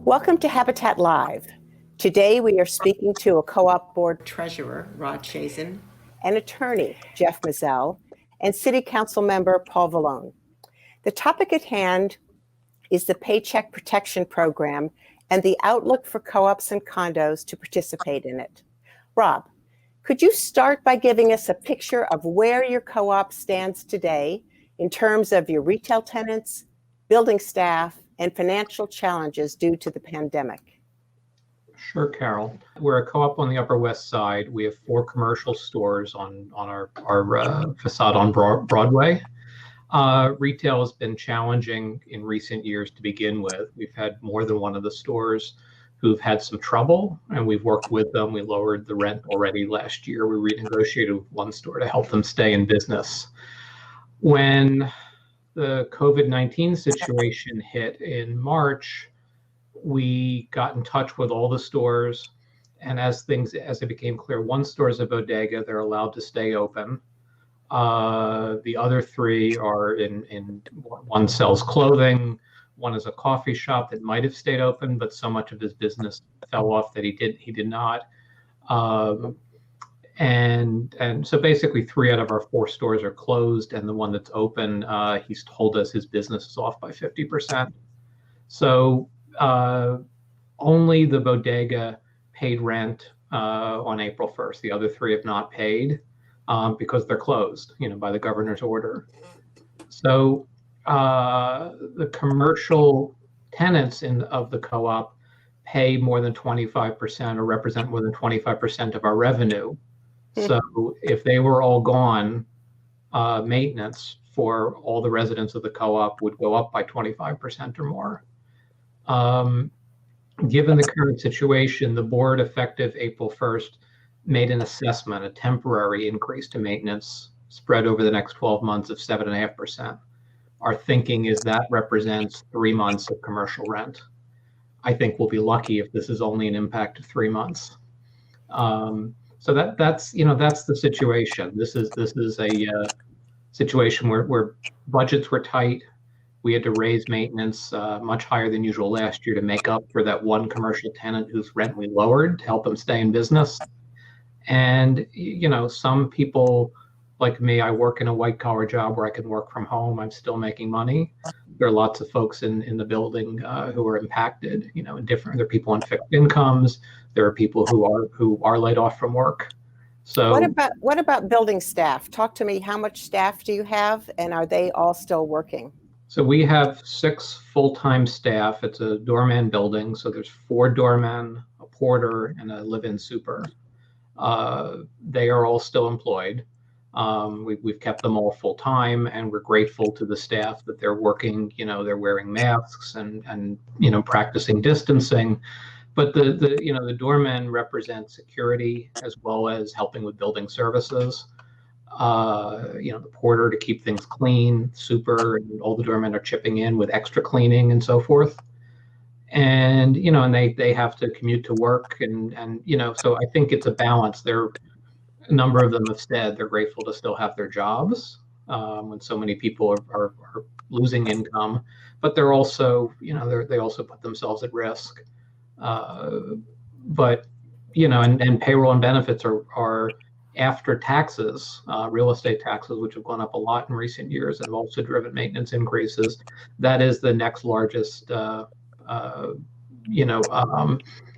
Welcome to Habitat Live. Today we are speaking to a co-op board treasurer, Robert Chasen, and attorney, Geoff Mazel, and city council member, Paul Vallone. The topic at hand is the Paycheck Protection Program and the outlook for co-ops and condos to participate in it. Rob, could you start by giving us a picture of where your co-op stands today in terms of your retail tenants, building staff, and financial challenges due to the pandemic? Sure, Carol. We're a co-op on the Upper West Side. We have 4 commercial stores on our facade on Broadway. Retail has been challenging in recent years to begin with. We've had more than one of the stores who've had some trouble, and we've worked with them. We lowered the rent already last year. We renegotiated with one store to help them stay in business. When the COVID-19 situation hit in March, we got in touch with all the stores, and as it became clear, one store is a bodega, they're allowed to stay open. The other 3 are in one sells clothing, one is a coffee shop that might have stayed open, but so much of his business fell off that he did not. And so basically 3 out of our 4 stores are closed, and the one that's open, he's told us his business is off by 50%. So only the bodega paid rent on April 1st. The other 3 have not paid because they're closed, by the governor's order. So the commercial tenants of the co-op pay more than 25% or represent more than 25% of our revenue. So if they were all gone, maintenance for all the residents of the co-op would go up by 25% or more. Given the current situation, the board, effective April 1st, made an assessment, a temporary increase to maintenance spread over the next 12 months of 7.5%. Our thinking is that represents 3 months of commercial rent. I think we'll be lucky if this is only an impact of 3 months. So that's the situation. This is a situation where budgets were tight. We had to raise maintenance much higher than usual last year to make up for that one commercial tenant whose rent we lowered to help them stay in business. And some people like me, I work in a white collar job where I can work from home. I'm still making money. There are lots of folks in the building who are impacted. There are people on fixed incomes. There are people who are laid off from work. So what about building staff? Talk to me. How much staff do you have, and are they all still working? So we have 6 full-time staff. It's a doorman building. So there's 4 doormen, a porter, and a live-in super. They are all still employed. We've kept them all full time, and we're grateful to the staff that they're working. They're wearing masks and practicing distancing. But the doormen represent security as well as helping with building services. The porter to keep things clean, super, and all the doormen are chipping in with extra cleaning and so forth. And they have to commute to work, and so I think it's a balance. A number of them have said they're grateful to still have their jobs when so many people are losing income, but they're also, they also put themselves at risk. But and payroll and benefits are after taxes, real estate taxes, which have gone up a lot in recent years and have also driven maintenance increases. That is the next largest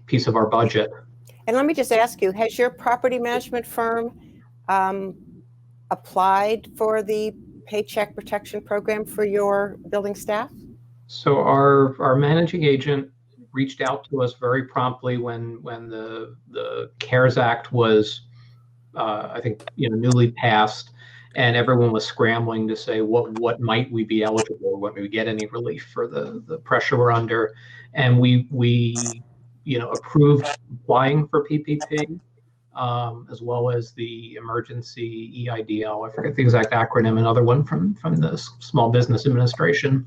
piece of our budget. And let me just ask you, has your property management firm applied for the Paycheck Protection Program for your building staff? So our managing agent reached out to us very promptly when the CARES Act was, I think, newly passed, and everyone was scrambling to say what might we be eligible, when we get any relief for the pressure we're under, and we approved applying for PPP, as well as the emergency EIDL. I forget the exact acronym, another one from the Small Business Administration.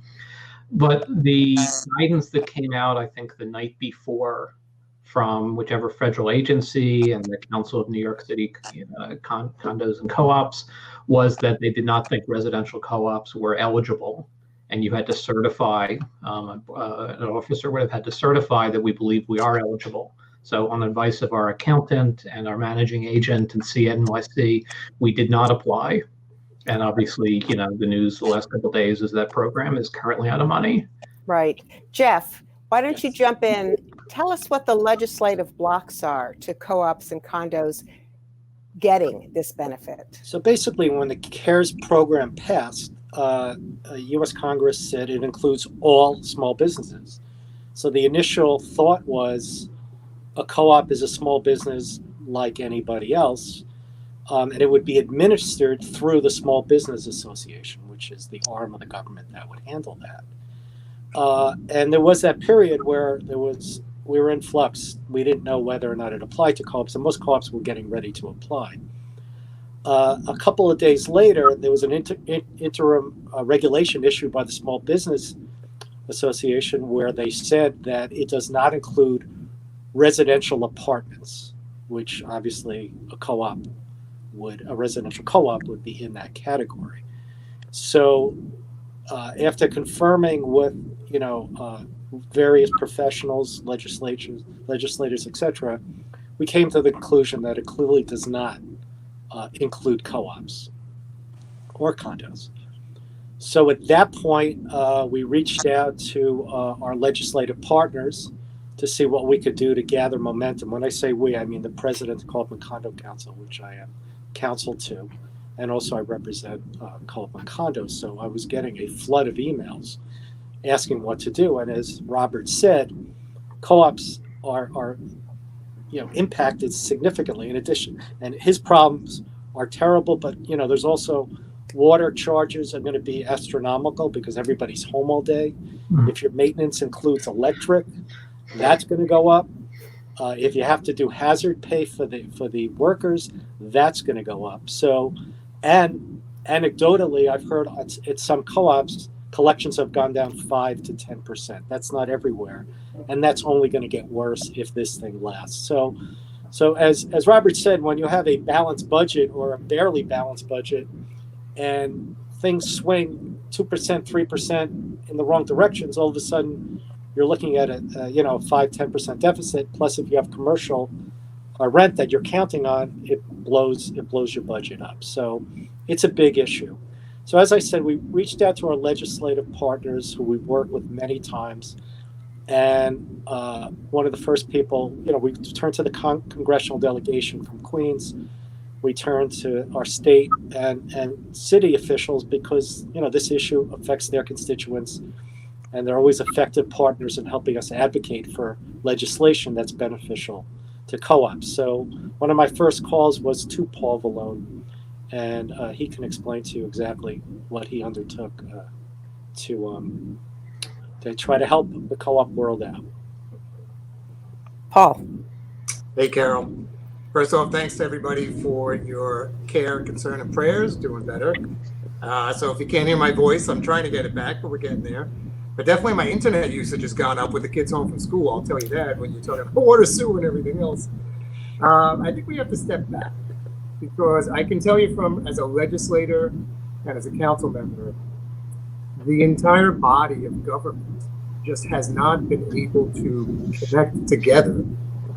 But the guidance that came out, I think, the night before from whichever federal agency and the Council of New York City Condos and Co-ops was that they did not think residential co-ops were eligible. and you had to certify, an officer would have had to certify that we believe we are eligible. So on advice of our accountant and our managing agent and CNYC, we did not apply. And obviously, the news the last couple of days is that program is currently out of money. Right. Jeff, why don't you jump in? Tell us what the legislative blocks are to co-ops and condos getting this benefit. So basically, when the CARES program passed, U.S. Congress said it includes all small businesses. So the initial thought was a co-op is a small business like anybody else, and it would be administered through the Small Business Association, which is the arm of the government that would handle that. And there was that period where we were in flux. We didn't know whether or not it applied to co-ops, and most co-ops were getting ready to apply. A couple of days later, there was an interim regulation issued by the Small Business Association where they said that it does not include residential apartments, which obviously a residential co-op would be in that category. So after confirming with various professionals, legislators, etc., we came to the conclusion that it clearly does not include co-ops or condos. So at that point, we reached out to our legislative partners to see what we could do to gather momentum. When I say we, I mean the president of the Co-op and Condo Council, which I am counsel to, and also I represent Co-op and Condos. So I was getting a flood of emails asking what to do. And as Robert said, co-ops are impacted significantly in addition. And his problems are terrible, but there's also water charges are going to be astronomical because everybody's home all day. If your maintenance includes electric, that's going to go up. If you have to do hazard pay for the workers, that's going to go up. So, and anecdotally, I've heard at some co-ops, collections have gone down 5 to 10%. That's not everywhere, and that's only going to get worse if this thing lasts. So as Robert said, when you have a balanced budget or a barely balanced budget, and things swing 2%, 3% in the wrong directions, all of a sudden you're looking at a 5-10% deficit. Plus, if you have commercial rent that you're counting on, it blows your budget up. So it's a big issue. So as I said, we reached out to our legislative partners who we've worked with many times. And one of the first people, we turned to the congressional delegation from Queens. We turned to our state and city officials because, this issue affects their constituents. And they're always effective partners in helping us advocate for legislation that's beneficial to co-ops. So one of my first calls was to Paul Vallone, and he can explain to you exactly what he undertook to try to help the co-op world out. Paul. Hey, Carol. First off, thanks to everybody for your care, concern, and prayers. Doing better. So if you can't hear my voice, I'm trying to get it back, but we're getting there. But definitely my internet usage has gone up with the kids home from school. I'll tell you that when you're talking about water, sewer, and everything else. I think we have to step back because I can tell you as a legislator and as a council member, the entire body of government just has not been able to connect together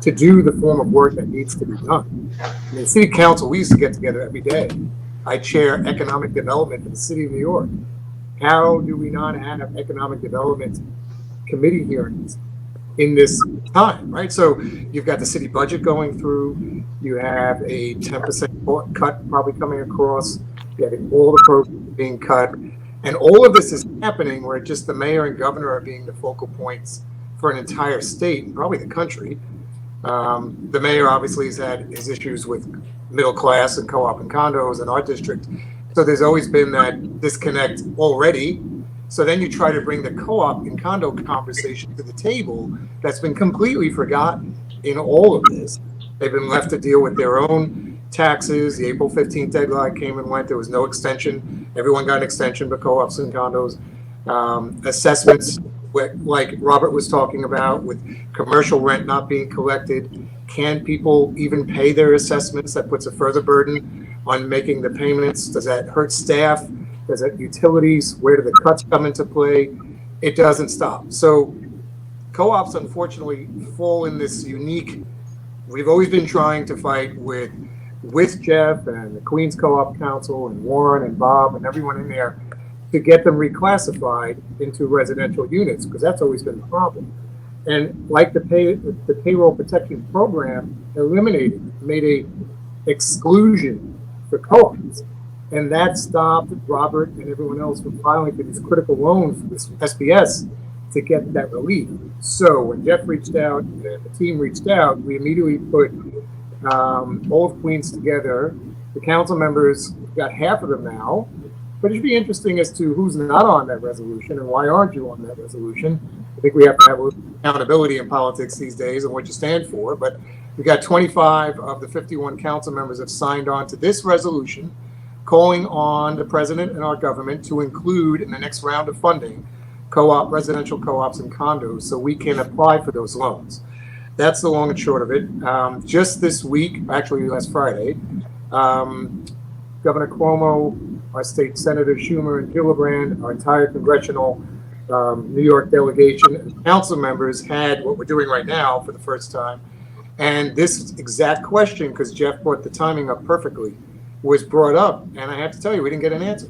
to do the form of work that needs to be done. I mean, city council, we used to get together every day. I chair economic development for the city of New York. How do we not have economic development committee hearings in this time, right? So you've got the city budget going through, you have a 10% cut probably coming across, you have all the programs being cut, and all of this is happening where just the mayor and governor are being the focal points for an entire state and probably the country. The mayor obviously has had his issues with middle class and co-op and condos in our district. So there's always been that disconnect already. So then you try to bring the co-op and condo conversation to the table that's been completely forgotten in all of this. They've been left to deal with their own taxes. The April 15th deadline came and went. There was no extension. Everyone got an extension, but co-ops and condos. Assessments, like Robert was talking about, with commercial rent not being collected. Can people even pay their assessments? That puts a further burden on making the payments. Does that hurt staff? Does it utilities? Where do the cuts come into play? It doesn't stop. So co-ops, unfortunately, fall in this unique. We've always been trying to fight with Geoff and the Queens Co-op Council and Warren and Bob and everyone in there to get them reclassified into residential units, because that's always been the problem. And like the payroll protection program made a exclusion for co-ops. And that stopped Robert and everyone else from filing for these critical loans for this SBS to get that relief. So when Geoff reached out and the team reached out, we immediately put all of Queens together. The council members got half of them now, but it'd be interesting as to who's not on that resolution and why aren't you on that resolution. I think we have to have a little accountability in politics these days and what you stand for, but we got 25 of the 51 council members have signed on to this resolution, calling on the president and our government to include in the next round of funding residential co-ops and condos so we can apply for those loans. That's the long and short of it. Just this week, actually last Friday, Governor Cuomo, our state Senator Schumer and Gillibrand, our entire congressional New York delegation and council members had what we're doing right now for the first time. And this exact question, because Geoff brought the timing up perfectly, was brought up. And I have to tell you, we didn't get an answer.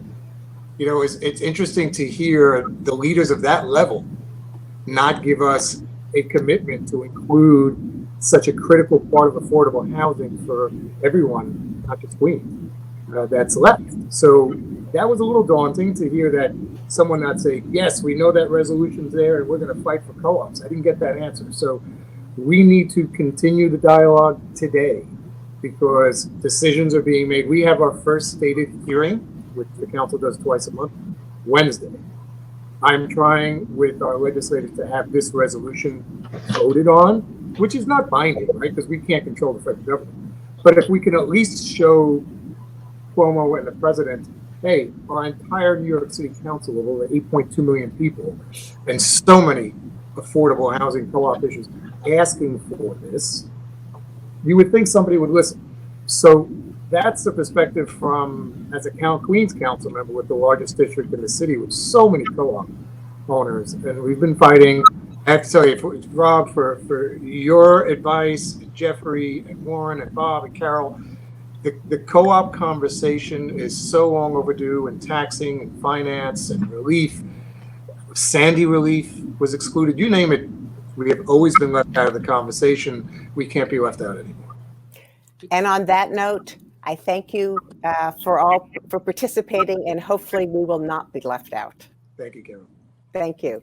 You know, it's interesting to hear the leaders of that level not give us a commitment to include such a critical part of affordable housing for everyone, not just Queens, that's left. So that was a little daunting to hear that someone not say, yes, we know that resolution's there and we're going to fight for co-ops. I didn't get that answer. So we need to continue the dialogue today because decisions are being made. We have our first stated hearing, which the council does twice a month, Wednesday. I'm trying with our legislators to have this resolution voted on, which is not binding, right? Because we can't control the federal government. But if we can at least show Cuomo and the president, hey, our entire New York City Council of over 8.2 million people and so many affordable housing co-op issues asking for this, you would think somebody would listen. So that's the perspective from, as a Queens council member with the largest district in the city with so many co-op owners. And we've been fighting. I have to tell you, Rob, for your advice, Jeffrey and Warren and Bob and Carol, the co-op conversation is so long overdue in taxing and finance and relief. Sandy relief was excluded. You name it. We have always been left out of the conversation. We can't be left out anymore. And on that note, I thank you for participating, and hopefully we will not be left out. Thank you, Carol. Thank you.